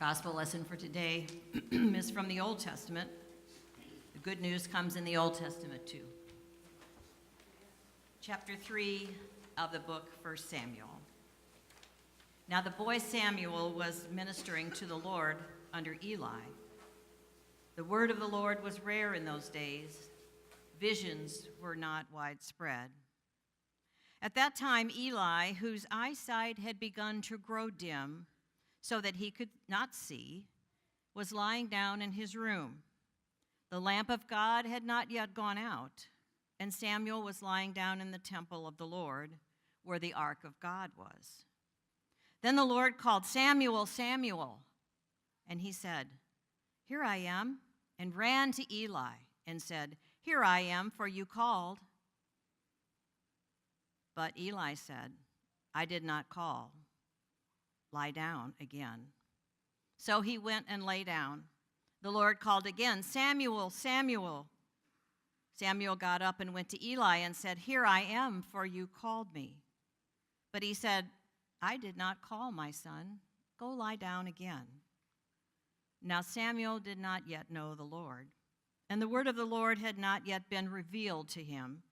Gospel lesson for today is from the Old Testament. The good news comes in the Old Testament too. Chapter 3 of the book 1 Samuel. Now the boy Samuel was ministering to the Lord under Eli. The word of the Lord was rare in those days. Visions were not widespread. At that time, Eli, whose eyesight had begun to grow dim so that he could not see, was lying down in his room. The lamp of God had not yet gone out, and Samuel was lying down in the temple of the Lord, where the ark of God was. Then the Lord called, "Samuel, Samuel." And he said, "Here I am," and ran to Eli and said, "Here I am, for you called." But Eli said, "I did not call. Lie down again." So he went and lay down. The Lord called again, "Samuel, Samuel." Samuel got up and went to Eli and said, "Here I am, for you called me." But he said, "I did not call, my son. Go lie down again." Now Samuel did not yet know the Lord, and the word of the Lord had not yet been revealed to him.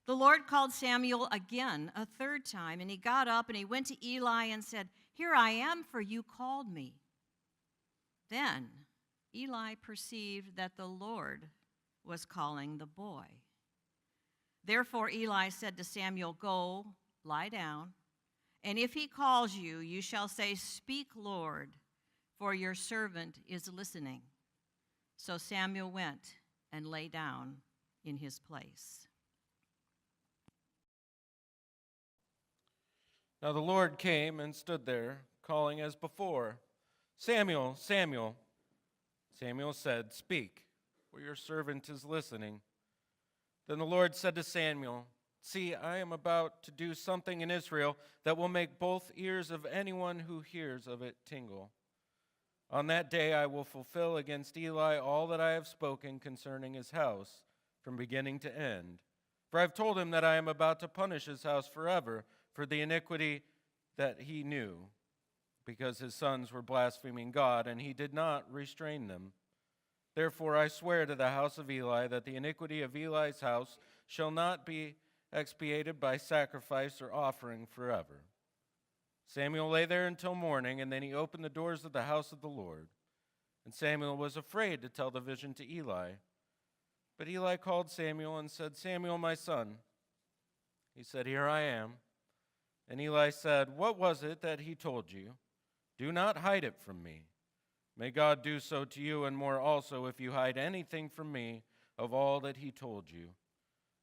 The Lord called Samuel again a third time, and he got up and he went to Eli and said, "Here I am, for you called me." Then Eli perceived that the Lord was calling the boy. Therefore Eli said to Samuel, "Go, lie down, and if he calls you, you shall say, 'Speak, Lord, for your servant is listening.'" So Samuel went and lay down in his place. Now the Lord came and stood there, calling as before, "Samuel, Samuel." Samuel said, "Speak, for your servant is listening." Then the Lord said to Samuel, "See, I am about to do something in Israel that will make both ears of anyone who hears of it tingle. On that day I will fulfill against Eli all that I have spoken concerning his house, from beginning to end. For I have told him that I am about to punish his house forever for the iniquity that he knew, because his sons were blaspheming God, and he did not restrain them. Therefore I swear to the house of Eli that the iniquity of Eli's house shall not be expiated by sacrifice or offering forever." Samuel lay there until morning, and then he opened the doors of the house of the Lord. And Samuel was afraid to tell the vision to Eli. But Eli called Samuel and said, "Samuel, my son." He said, "Here I am." And Eli said, "What was it that he told you? Do not hide it from me. May God do so to you and more also if you hide anything from me of all that he told you."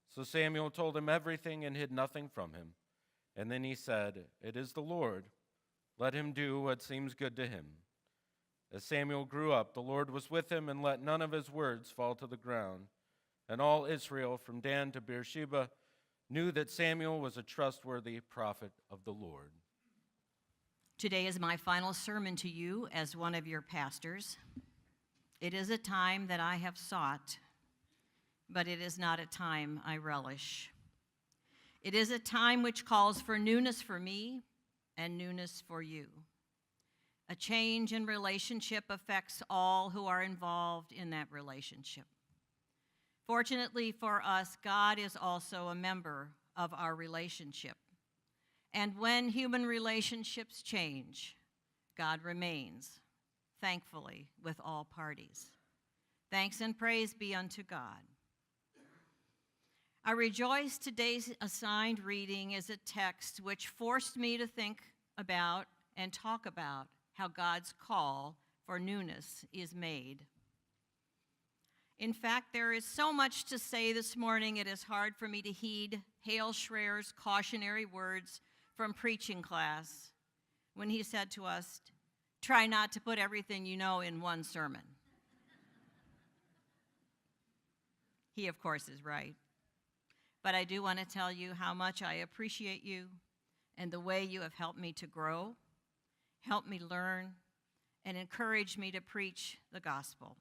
So Samuel told him everything and hid nothing from him. And then he said, "It is the Lord. Let him do what seems good to him." As Samuel grew up, the Lord was with him and let none of his words fall to the ground. And all Israel, from Dan to Beersheba, knew that Samuel was a trustworthy prophet of the Lord. Today is my final sermon to you as one of your pastors. It is a time that I have sought, but it is not a time I relish. It is a time which calls for newness for me and newness for you. A change in relationship affects all who are involved in that relationship. Fortunately for us, God is also a member of our relationship. And when human relationships change, God remains, thankfully, with all parties. Thanks and praise be unto God. I rejoice today's assigned reading is a text which forced me to think about and talk about how God's call for newness is made. In fact, there is so much to say this morning, it is hard for me to heed Hale Schreer's cautionary words from preaching class when he said to us, "Try not to put everything you know in one sermon." He, of course, is right. But I do want to tell you how much I appreciate you and the way you have helped me to grow, helped me learn, and encouraged me to preach the gospel.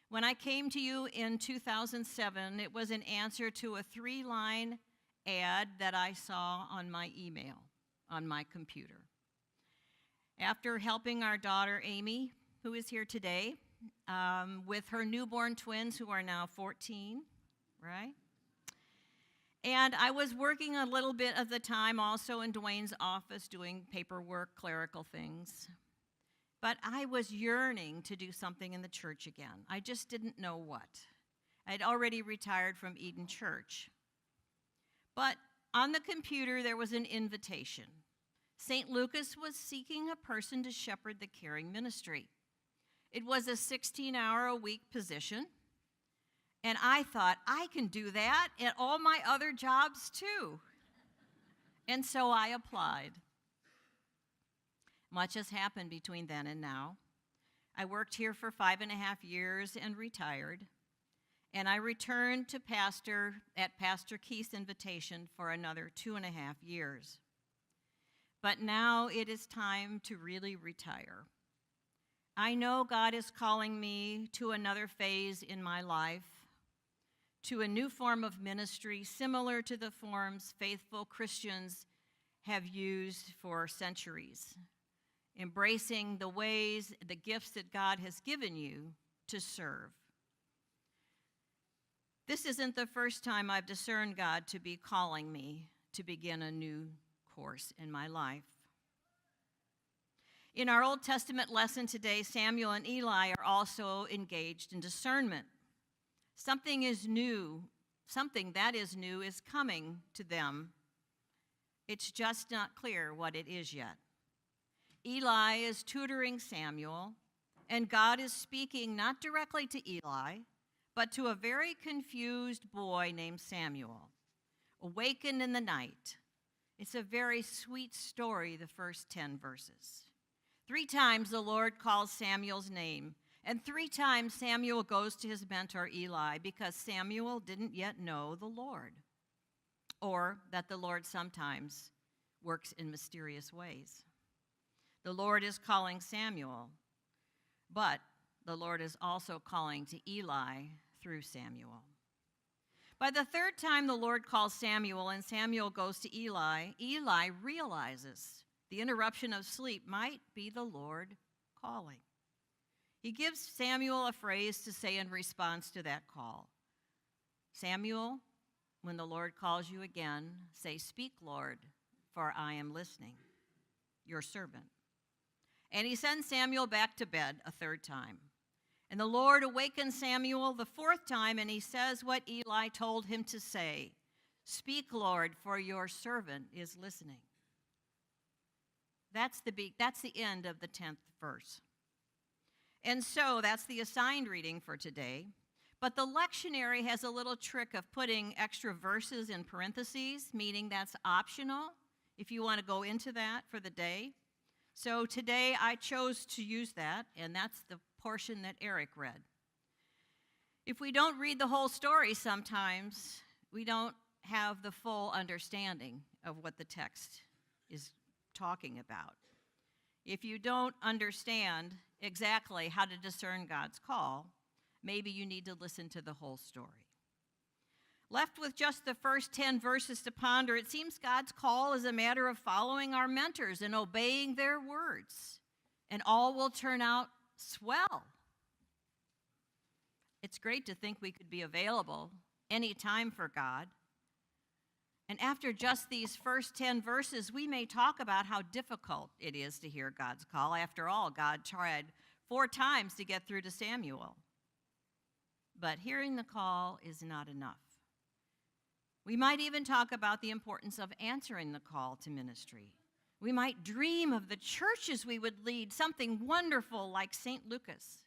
When I came to you in 2007, it was an answer to a 3-line ad that I saw on my email, on my computer. After helping our daughter Amy, who is here today, with her newborn twins who are now 14, right? And I was working a little bit of the time also in Dwayne's office doing paperwork, clerical things. But I was yearning to do something in the church again. I just didn't know what. I'd already retired from Eden Church. But on the computer, there was an invitation. St. Lucas was seeking a person to shepherd the caring ministry. It was a 16-hour-a-week position, and I thought, I can do that at all my other jobs too. And so I applied. Much has happened between then and now. I worked here for 5.5 years and retired, and I returned to pastor at Pastor Keith's invitation for another 2.5 years. But now it is time to really retire. I know God is calling me to another phase in my life, to a new form of ministry similar to the forms faithful Christians have used for centuries, embracing the ways, the gifts that God has given you to serve. This isn't the first time I've discerned God to be calling me to begin a new course in my life. In our Old Testament lesson today, Samuel and Eli are also engaged in discernment. Something that is new is coming to them. It's just not clear what it is yet. Eli is tutoring Samuel, and God is speaking not directly to Eli, but to a very confused boy named Samuel, awakened in the night. It's a very sweet story, the first 10 verses. 3 times the Lord calls Samuel's name, and 3 times Samuel goes to his mentor Eli because Samuel didn't yet know the Lord, or that the Lord sometimes works in mysterious ways. The Lord is calling Samuel, but the Lord is also calling to Eli through Samuel. By the 3rd time the Lord calls Samuel and Samuel goes to Eli, Eli realizes the interruption of sleep might be the Lord calling. He gives Samuel a phrase to say in response to that call. Samuel, when the Lord calls you again, say, "Speak, Lord, for I am listening, your servant." And he sends Samuel back to bed a 3rd time. And the Lord awakens Samuel the 4th time, and he says what Eli told him to say, "Speak, Lord, for your servant is listening." That's the end of the 10th verse. And so that's the assigned reading for today. But the lectionary has a little trick of putting extra verses in parentheses, meaning that's optional if you want to go into that for the day. So today I chose to use that, and that's the portion that Eric read. If we don't read the whole story sometimes, we don't have the full understanding of what the text is talking about. If you don't understand exactly how to discern God's call, maybe you need to listen to the whole story. Left with just the first 10 verses to ponder, it seems God's call is a matter of following our mentors and obeying their words, and all will turn out swell. It's great to think we could be available anytime for God. And after just these first 10 verses, we may talk about how difficult it is to hear God's call. After all, God tried 4 times to get through to Samuel. But hearing the call is not enough. We might even talk about the importance of answering the call to ministry. We might dream of the churches we would lead, something wonderful like St. Lucas.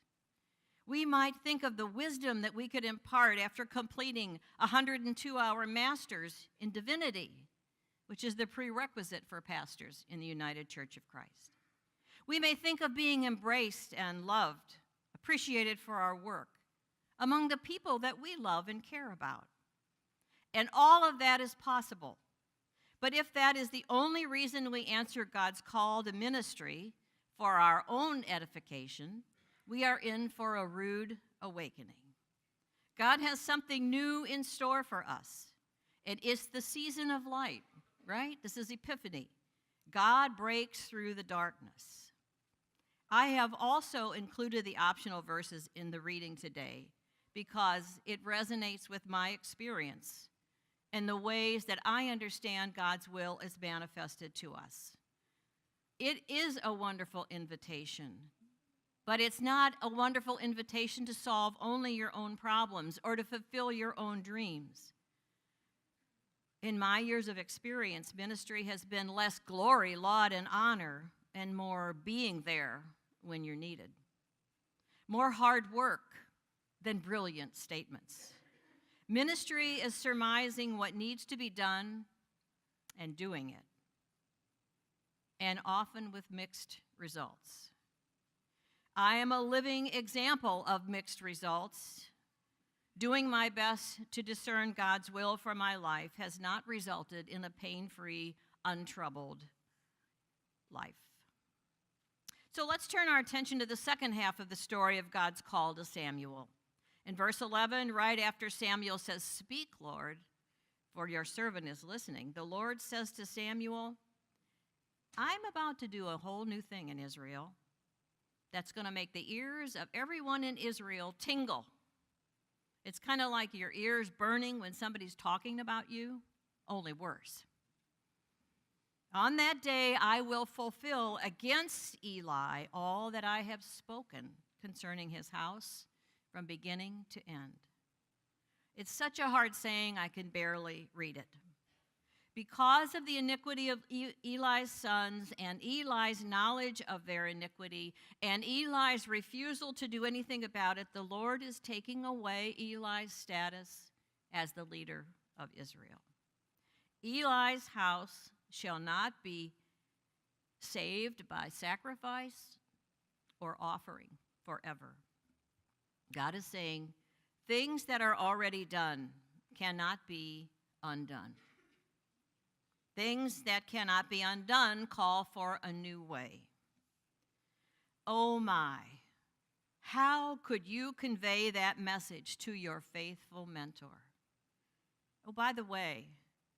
We might think of the wisdom that we could impart after completing a 102-hour master's in divinity, which is the prerequisite for pastors in the United Church of Christ. We may think of being embraced and loved, appreciated for our work among the people that we love and care about. And all of that is possible. But if that is the only reason we answer God's call to ministry for our own edification, we are in for a rude awakening. God has something new in store for us. And it's the season of light, right? This is Epiphany. God breaks through the darkness. I have also included the optional verses in the reading today because it resonates with my experience and the ways that I understand God's will is manifested to us. It is a wonderful invitation, but it's not a wonderful invitation to solve only your own problems or to fulfill your own dreams. In my years of experience, ministry has been less glory, laud, and honor, and more being there when you're needed. More hard work than brilliant statements. Ministry is surmising what needs to be done and doing it, and often with mixed results. I am a living example of mixed results. Doing my best to discern God's will for my life has not resulted in a pain-free, untroubled life. So let's turn our attention to the second half of the story of God's call to Samuel. In verse 11, right after Samuel says, "Speak, Lord, for your servant is listening," the Lord says to Samuel, "I'm about to do a whole new thing in Israel that's going to make the ears of everyone in Israel tingle. It's kind of like your ears burning when somebody's talking about you, only worse. On that day, I will fulfill against Eli all that I have spoken concerning his house from beginning to end." It's such a hard saying, I can barely read it. Because of the iniquity of Eli's sons and Eli's knowledge of their iniquity and Eli's refusal to do anything about it, the Lord is taking away Eli's status as the leader of Israel. Eli's house shall not be saved by sacrifice or offering forever. God is saying things that are already done cannot be undone. Things that cannot be undone call for a new way. Oh my, how could you convey that message to your faithful mentor? Oh, by the way,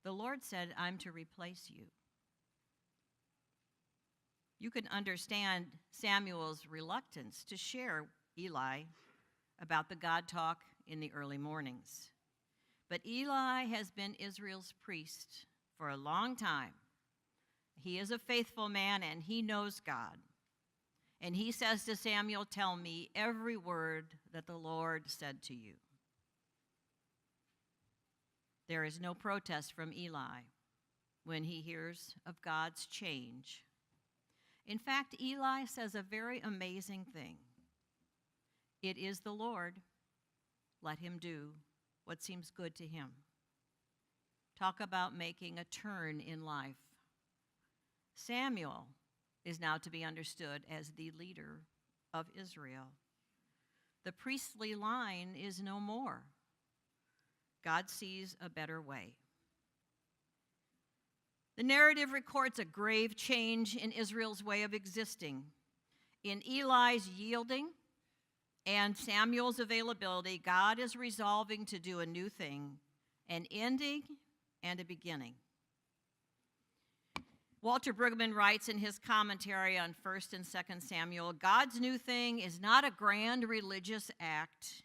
the Lord said, "I'm to replace you." You can understand Samuel's reluctance to share Eli about the God talk in the early mornings. But Eli has been Israel's priest for a long time. He is a faithful man and he knows God. And he says to Samuel, "Tell me every word that the Lord said to you." There is no protest from Eli when he hears of God's change. In fact, Eli says a very amazing thing. "It is the Lord. Let him do what seems good to him." Talk about making a turn in life. Samuel is now to be understood as the leader of Israel. The priestly line is no more. God sees a better way. The narrative records a grave change in Israel's way of existing. In Eli's yielding and Samuel's availability, God is resolving to do a new thing, an ending and a beginning. Walter Brueggemann writes in his commentary on 1 and 2 Samuel, God's new thing is not a grand religious act,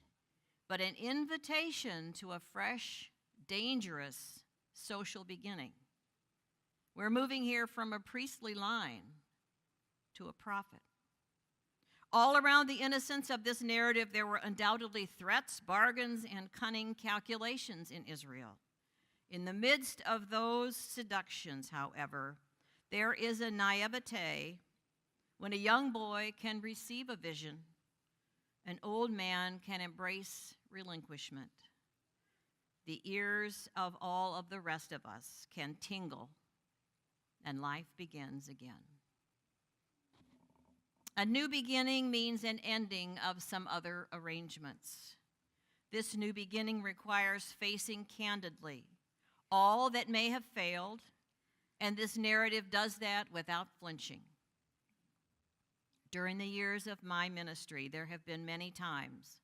but an invitation to a fresh, dangerous social beginning. We're moving here from a priestly line to a prophet. All around the innocence of this narrative, there were undoubtedly threats, bargains, and cunning calculations in Israel. In the midst of those seductions, however, there is a naivete when a young boy can receive a vision, an old man can embrace relinquishment. The ears of all of the rest of us can tingle, and life begins again. A new beginning means an ending of some other arrangements. This new beginning requires facing candidly all that may have failed, and this narrative does that without flinching. During the years of my ministry, there have been many times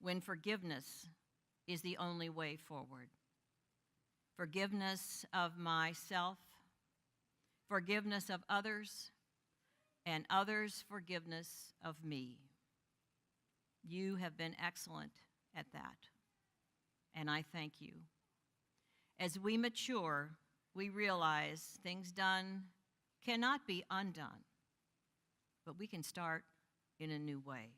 when forgiveness is the only way forward. Forgiveness of myself, forgiveness of others, and others' forgiveness of me. You have been excellent at that, and I thank you. As we mature, we realize things done cannot be undone, but we can start in a new way.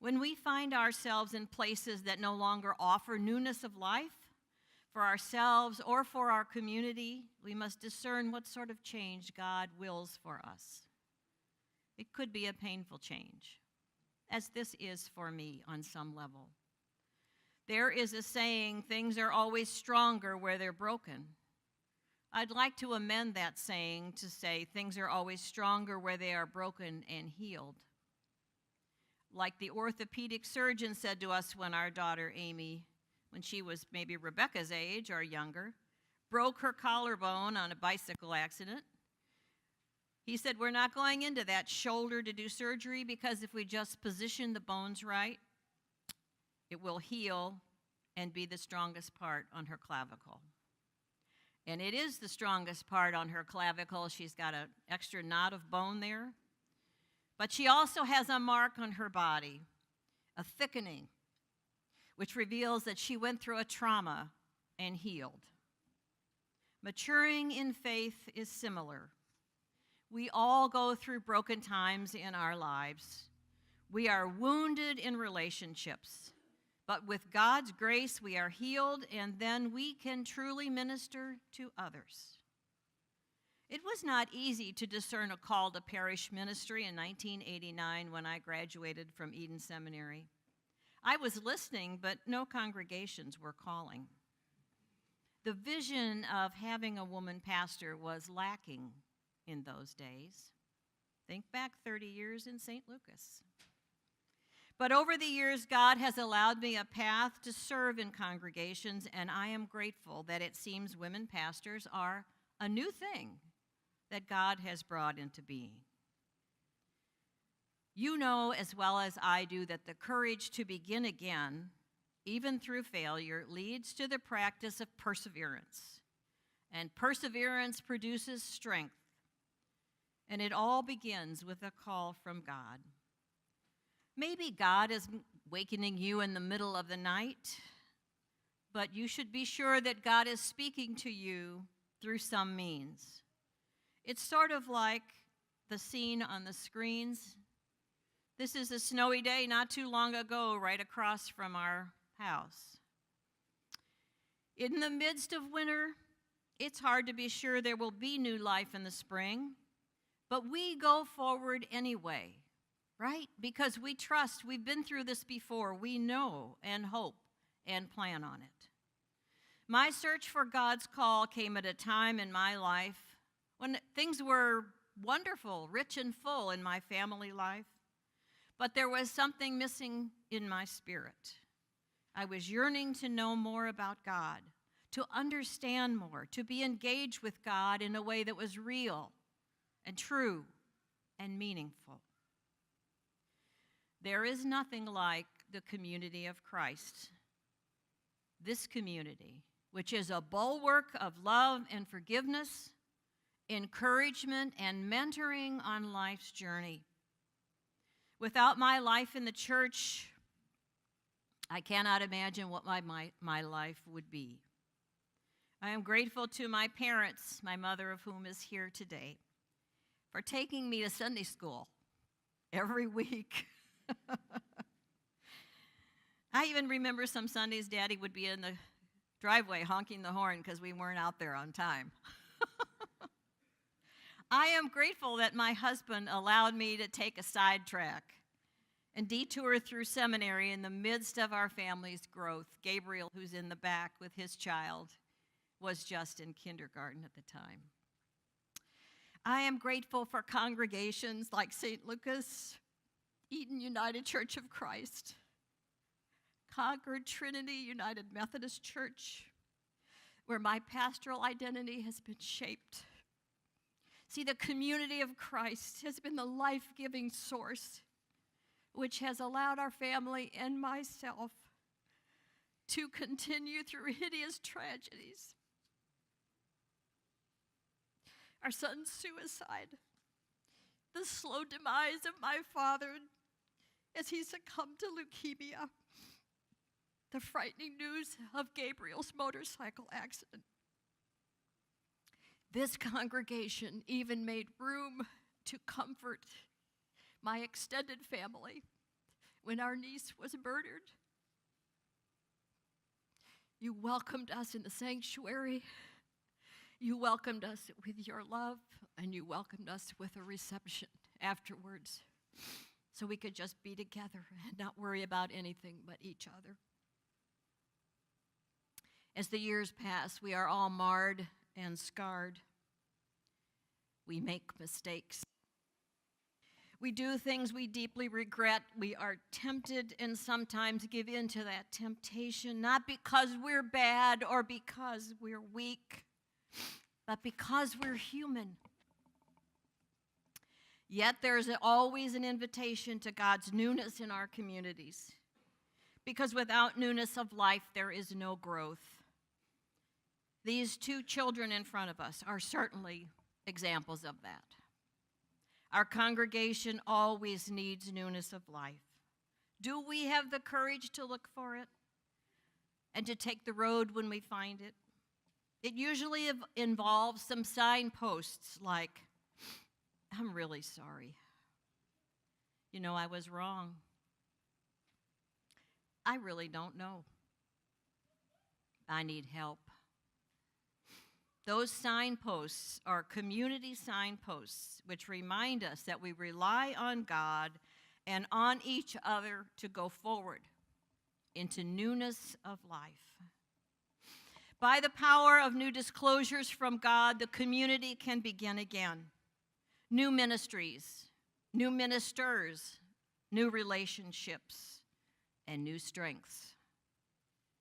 When we find ourselves in places that no longer offer newness of life for ourselves or for our community, we must discern what sort of change God wills for us. It could be a painful change, as this is for me on some level. There is a saying, things are always stronger where they're broken. I'd like to amend that saying to say, things are always stronger where they are broken and healed. Like the orthopedic surgeon said to us when our daughter Amy, when she was maybe Rebecca's age or younger, broke her collarbone on a bicycle accident. He said, we're not going into that shoulder to do surgery because if we just position the bones right, it will heal and be the strongest part on her clavicle. And it is the strongest part on her clavicle. She's got an extra knot of bone there. But she also has a mark on her body, a thickening, which reveals that she went through a trauma and healed. Maturing in faith is similar. We all go through broken times in our lives. We are wounded in relationships, but with God's grace, we are healed, and then we can truly minister to others. It was not easy to discern a call to parish ministry in 1989 when I graduated from Eden Seminary. I was listening, but no congregations were calling. The vision of having a woman pastor was lacking in those days. Think back 30 years in St. Lucas. But over the years, God has allowed me a path to serve in congregations, and I am grateful that it seems women pastors are a new thing that God has brought into being. You know as well as I do that the courage to begin again, even through failure, leads to the practice of perseverance. And perseverance produces strength. And it all begins with a call from God. Maybe God is wakening you in the middle of the night, but you should be sure that God is speaking to you through some means. It's sort of like the scene on the screens. This is a snowy day not too long ago, right across from our house. In the midst of winter, it's hard to be sure there will be new life in the spring, but we go forward anyway, right? Because we trust we've been through this before. We know and hope and plan on it. My search for God's call came at a time in my life when things were wonderful, rich and full in my family life, but there was something missing in my spirit. I was yearning to know more about God, to understand more, to be engaged with God in a way that was real and true and meaningful. There is nothing like the community of Christ. This community, which is a bulwark of love and forgiveness, encouragement, and mentoring on life's journey. Without my life in the church, I cannot imagine what my life would be. I am grateful to my parents, my mother of whom is here today, for taking me to Sunday school every week. I even remember some Sundays Daddy would be in the driveway honking the horn because we weren't out there on time. I am grateful that my husband allowed me to take a sidetrack and detour through seminary in the midst of our family's growth. Gabriel, who's in the back with his child, was just in kindergarten at the time. I am grateful for congregations like St. Lucas, Eden United Church of Christ, Concord Trinity United Methodist Church, where my pastoral identity has been shaped. See, the community of Christ has been the life-giving source which has allowed our family and myself to continue through hideous tragedies. Our son's suicide the slow demise of my father as he succumbed to leukemia, the frightening news of Gabriel's motorcycle accident. This congregation even made room to comfort my extended family when our niece was murdered. You welcomed us in the sanctuary. You welcomed us with your love, and you welcomed us with a reception afterwards so we could just be together and not worry about anything but each other. As the years pass, we are all marred and scarred. We make mistakes. We do things we deeply regret. We are tempted and sometimes give in to that temptation, not because we're bad or because we're weak, but because we're human. Yet there's always an invitation to God's newness in our communities, because without newness of life, there is no growth. These two children in front of us are certainly examples of that. Our congregation always needs newness of life. Do we have the courage to look for it and to take the road when we find it? It usually involves some signposts like, I'm really sorry. You know, I was wrong. I really don't know. I need help. Those signposts are community signposts which remind us that we rely on God and on each other to go forward into newness of life. By the power of new disclosures from God, the community can begin again. New ministries, new ministers, new relationships, and new strengths.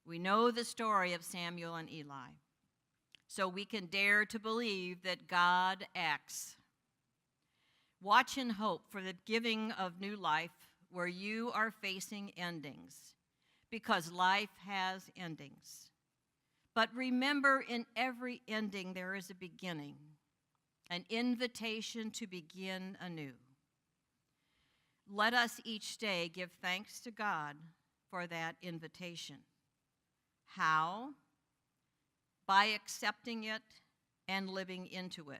We know the story of Samuel and Eli, so we can dare to believe that God acts. Watch and hope for the giving of new life where you are facing endings, because life has endings. But remember, in every ending there is a beginning, an invitation to begin anew. Let us each day give thanks to God for that invitation. How? By accepting it and living into it.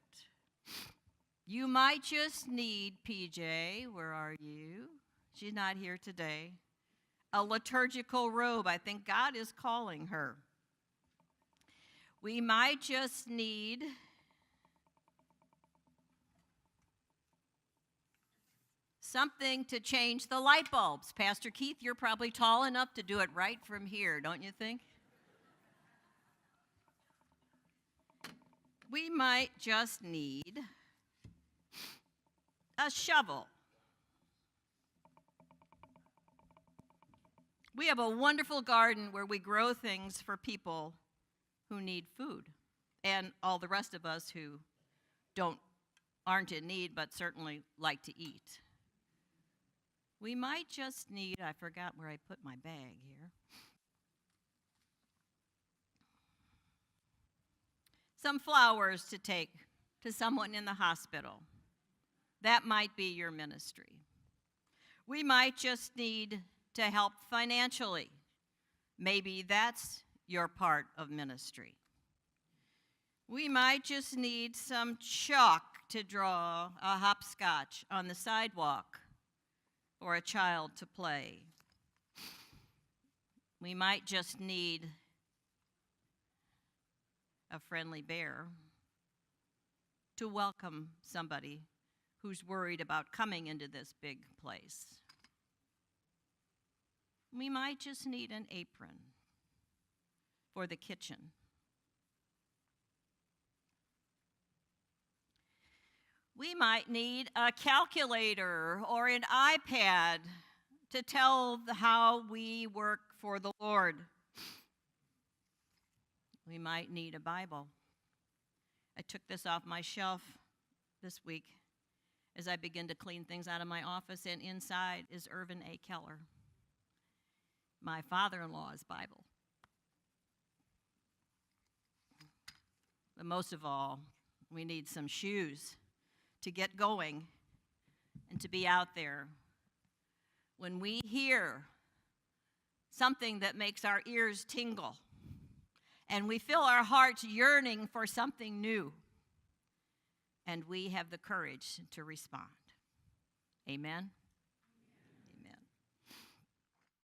You might just need, PJ, where are you? She's not here today. A liturgical robe. I think God is calling her. We might just need something to change the light bulbs. Pastor Keith, you're probably tall enough to do it right from here, don't you think? We might just need a shovel. We have a wonderful garden where we grow things for people who need food, and all the rest of us who aren't in need but certainly like to eat. We might just need, I forgot where I put my bag here. Some flowers to take to someone in the hospital. That might be your ministry. We might just need to help financially. Maybe that's your part of ministry. We might just need some chalk to draw a hopscotch on the sidewalk for a child to play. We might just need a friendly bear to welcome somebody who's worried about coming into this big place. We might just need an apron for the kitchen. We might need a calculator or an iPad to tell how we work for the Lord. We might need a Bible. I took this off my shelf this week as I begin to clean things out of my office, and inside is Irvin A. Keller, my father-in-law's Bible. But most of all, we need some shoes to get going and to be out there when we hear something that makes our ears tingle and we feel our hearts yearning for something new, and we have the courage to respond. Amen.